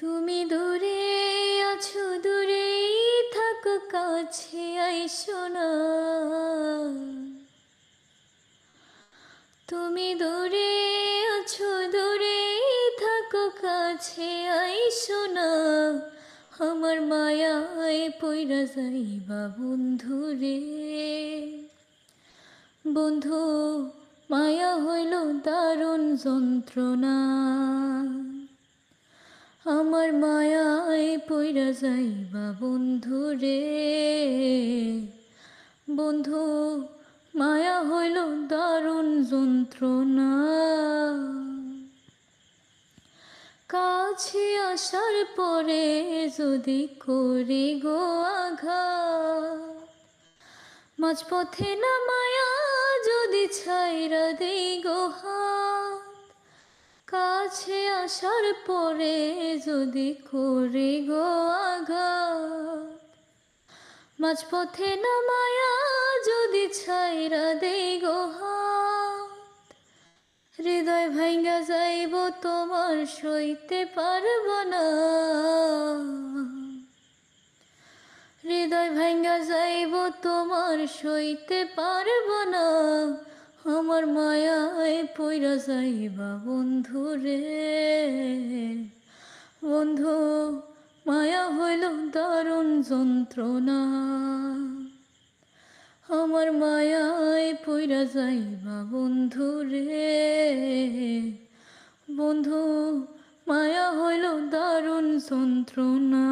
তুমি দূরে আছো, দূরেই থাকো, কাছে আইসো না। তুমি দূরে আছো, দূরেই থাকো, কাছে আইসো না। আমার মায়ায় পইরা যাইবা বন্ধু রে। বন্ধু, মায়া হইল দারুণ যন্ত্রণা। আমার মায়ায় পইরা যাইবা বন্ধু রে। বন্ধু, মায়া হইল দারুণ যন্ত্রণা। কাছে আসার পরে যদি করি গো আঘাত, মাঝপথে না মায়া যদি ছাইরা দেই গো হাত। কাছে আসার পরে যদি করি গো আঘাত, মাঝপথে না মায়া যদি ছাইরা দেই গো হাত। হৃদয় ভাঙ্গা যাইব তোমার সইতে পারব না। হৃদয় ভাঙ্গা যাইব তোমার সইতে পারব না। আমার মায়ায় পইরা যাইবা বন্ধু রে। বন্ধু, মায়া হইল দারুণ যন্ত্রণা। আমার মায়ায় পইরা যাইবা বন্ধু রে। বন্ধু, মায়া হইল দারুণ যন্ত্রণা।